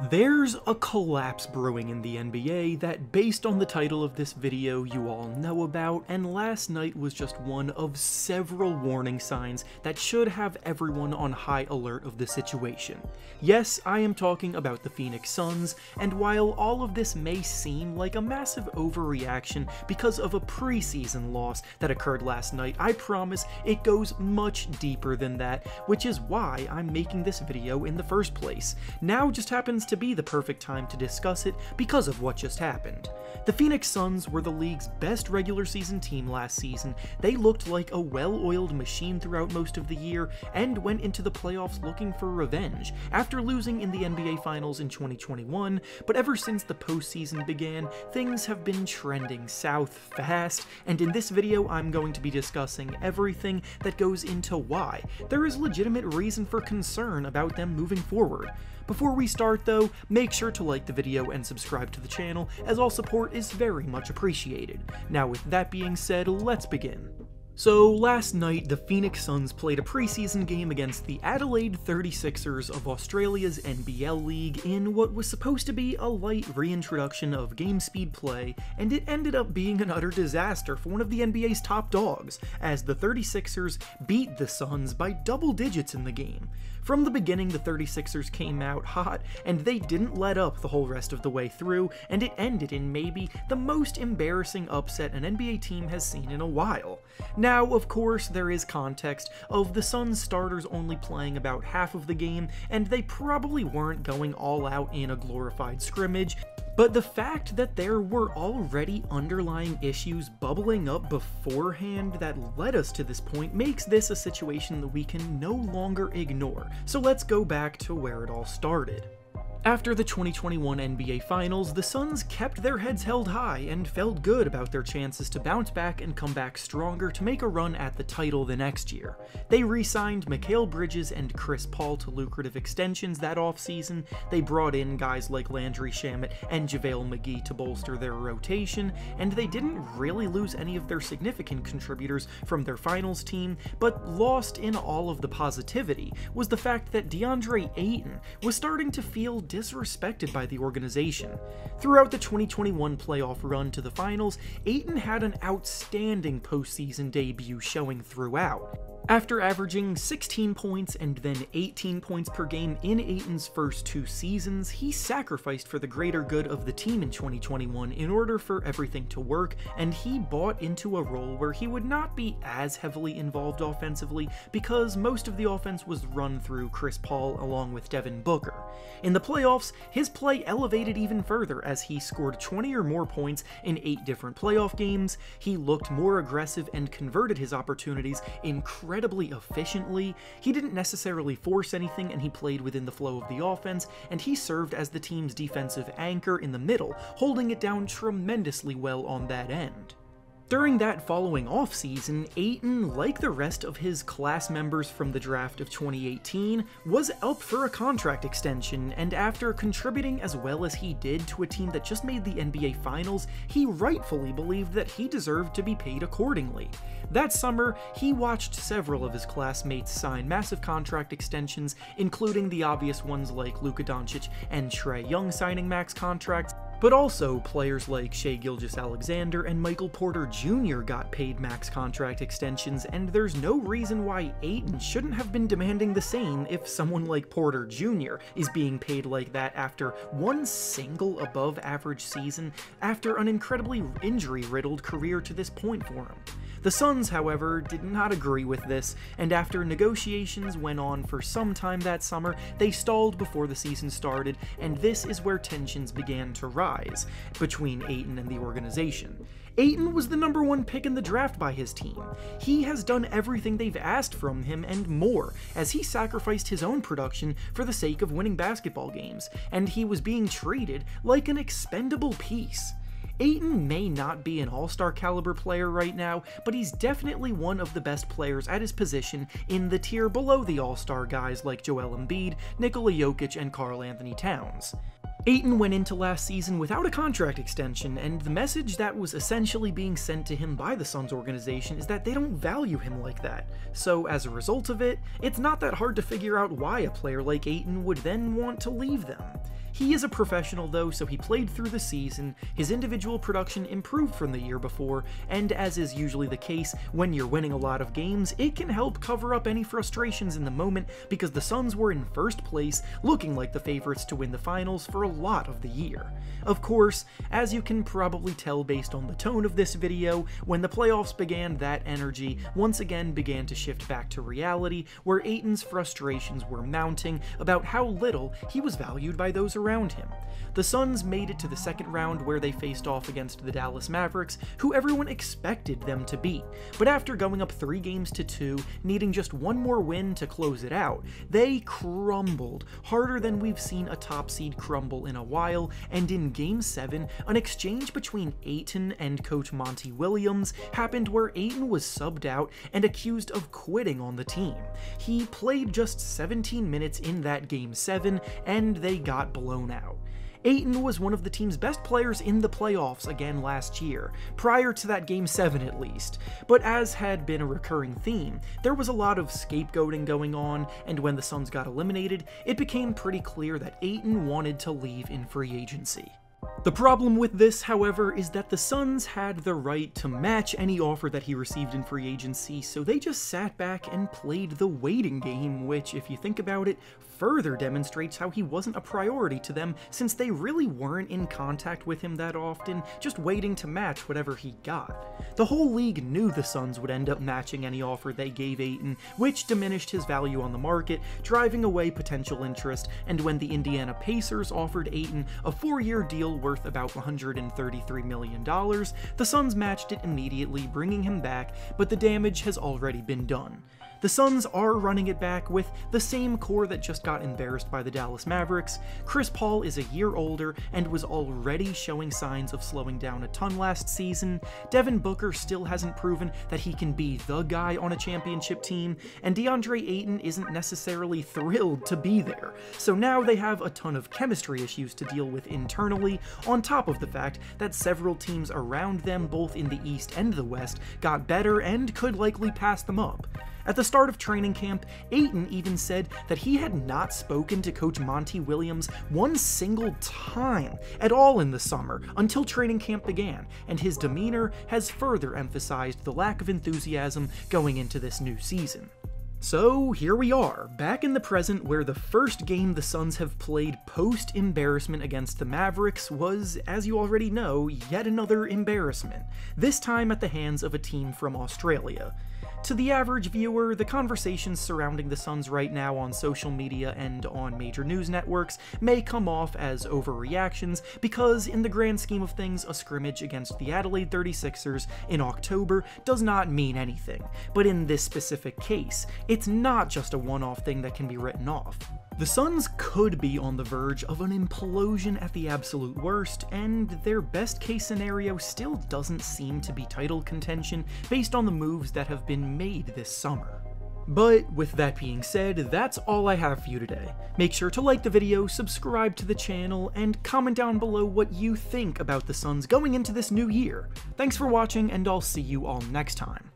There's a collapse brewing in the NBA that, based on the title of this video, you all know about, and last night was just one of several warning signs that should have everyone on high alert of the situation. Yes, I am talking about the Phoenix Suns, and while all of this may seem like a massive overreaction because of a preseason loss that occurred last night, I promise it goes much deeper than that, which is why I'm making this video in the first place. Now just happens to be the perfect time to discuss it because of what just happened. The Phoenix Suns were the league's best regular season team last season. They looked like a well-oiled machine throughout most of the year and went into the playoffs looking for revenge after losing in the NBA Finals in 2021, but ever since the postseason began, things have been trending south fast, and in this video I'm going to be discussing everything that goes into why there is legitimate reason for concern about them moving forward. Before we start though, make sure to like the video and subscribe to the channel, as all support is very much appreciated. Now with that being said, let's begin. So last night, the Phoenix Suns played a preseason game against the Adelaide 36ers of Australia's NBL League in what was supposed to be a light reintroduction of game speed play, and it ended up being an utter disaster for one of the NBA's top dogs, as the 36ers beat the Suns by double digits in the game. From the beginning, the 36ers came out hot, and they didn't let up the whole rest of the way through, and it ended in maybe the most embarrassing upset an NBA team has seen in a while. Now, of course, there is context of the Suns starters only playing about half of the game, and they probably weren't going all out in a glorified scrimmage, but the fact that there were already underlying issues bubbling up beforehand that led us to this point makes this a situation that we can no longer ignore. So let's go back to where it all started. After the 2021 NBA Finals, the Suns kept their heads held high and felt good about their chances to bounce back and come back stronger to make a run at the title the next year. They re-signed Mikal Bridges and Chris Paul to lucrative extensions that offseason, they brought in guys like Landry Shamet and JaVale McGee to bolster their rotation, and they didn't really lose any of their significant contributors from their finals team, but lost in all of the positivity was the fact that DeAndre Ayton was starting to feel disrespected by the organization. Throughout the 2021 playoff run to the finals, Ayton had an outstanding postseason debut showing throughout. After averaging 16 points and then 18 points per game in Ayton's first 2 seasons, he sacrificed for the greater good of the team in 2021 in order for everything to work, and he bought into a role where he would not be as heavily involved offensively because most of the offense was run through Chris Paul along with Devin Booker. In the playoffs, his play elevated even further as he scored 20 or more points in 8 different playoff games, he looked more aggressive and converted his opportunities incredibly efficiently, he didn't necessarily force anything and he played within the flow of the offense, and he served as the team's defensive anchor in the middle, holding it down tremendously well on that end. During that following offseason, Ayton, like the rest of his class members from the draft of 2018, was up for a contract extension, and after contributing as well as he did to a team that just made the NBA Finals, he rightfully believed that he deserved to be paid accordingly. That summer, he watched several of his classmates sign massive contract extensions, including the obvious ones like Luka Doncic and Trae Young signing max contracts, but also players like Shai Gilgeous-Alexander and Michael Porter Jr. got paid max contract extensions, and there's no reason why Ayton shouldn't have been demanding the same if someone like Porter Jr. is being paid like that after one single above-average season after an incredibly injury-riddled career to this point for him. The Suns, however, did not agree with this, and after negotiations went on for some time that summer, they stalled before the season started, and this is where tensions began to rise between Ayton and the organization. Ayton was the #1 pick in the draft by his team. He has done everything they've asked from him and more, as he sacrificed his own production for the sake of winning basketball games, and he was being treated like an expendable piece. Ayton may not be an all-star caliber player right now, but he's definitely one of the best players at his position in the tier below the all-star guys like Joel Embiid, Nikola Jokic, and Karl Anthony Towns. Ayton went into last season without a contract extension, and the message that was essentially being sent to him by the Suns organization is that they don't value him like that. So as a result of it, it's not that hard to figure out why a player like Ayton would then want to leave them. He is a professional though, so he played through the season, his individual production improved from the year before, and as is usually the case when you're winning a lot of games, it can help cover up any frustrations in the moment because the Suns were in first place, looking like the favorites to win the finals for a lot of the year. Of course, as you can probably tell based on the tone of this video, when the playoffs began, that energy once again began to shift back to reality, where Ayton's frustrations were mounting about how little he was valued by those around him. The Suns made it to the second round where they faced off against the Dallas Mavericks, who everyone expected them to beat, but after going up 3-2, needing just one more win to close it out, they crumbled harder than we've seen a top seed crumble in a while, and in Game 7, an exchange between Ayton and Coach Monty Williams happened where Ayton was subbed out and accused of quitting on the team. He played just 17 minutes in that Game 7, and they got blown out. Ayton was one of the team's best players in the playoffs again last year, prior to that Game 7 at least, but as had been a recurring theme, there was a lot of scapegoating going on, and when the Suns got eliminated, it became pretty clear that Ayton wanted to leave in free agency. The problem with this, however, is that the Suns had the right to match any offer that he received in free agency, so they just sat back and played the waiting game, which, if you think about it, further demonstrates how he wasn't a priority to them since they really weren't in contact with him that often, just waiting to match whatever he got. The whole league knew the Suns would end up matching any offer they gave Ayton, which diminished his value on the market, driving away potential interest, and when the Indiana Pacers offered Ayton a 4-year deal worth about $133 million, the Suns matched it immediately, bringing him back, but the damage has already been done. The Suns are running it back with the same core that just got embarrassed by the Dallas Mavericks. Chris Paul is a year older and was already showing signs of slowing down a ton last season. Devin Booker still hasn't proven that he can be the guy on a championship team, and DeAndre Ayton isn't necessarily thrilled to be there. So now they have a ton of chemistry issues to deal with internally, on top of the fact that several teams around them, both in the East and the West, got better and could likely pass them up. At the start of training camp, Ayton even said that he had not spoken to Coach Monty Williams one single time at all in the summer until training camp began, and his demeanor has further emphasized the lack of enthusiasm going into this new season. So here we are, back in the present where the first game the Suns have played post-embarrassment against the Mavericks was, as you already know, yet another embarrassment, this time at the hands of a team from Australia. To the average viewer, the conversations surrounding the Suns right now on social media and on major news networks may come off as overreactions because, in the grand scheme of things, a scrimmage against the Adelaide 36ers in October does not mean anything. But in this specific case, it's not just a one-off thing that can be written off. The Suns could be on the verge of an implosion at the absolute worst, and their best case scenario still doesn't seem to be title contention based on the moves that have been made this summer. But with that being said, that's all I have for you today. Make sure to like the video, subscribe to the channel, and comment down below what you think about the Suns going into this new year. Thanks for watching, and I'll see you all next time.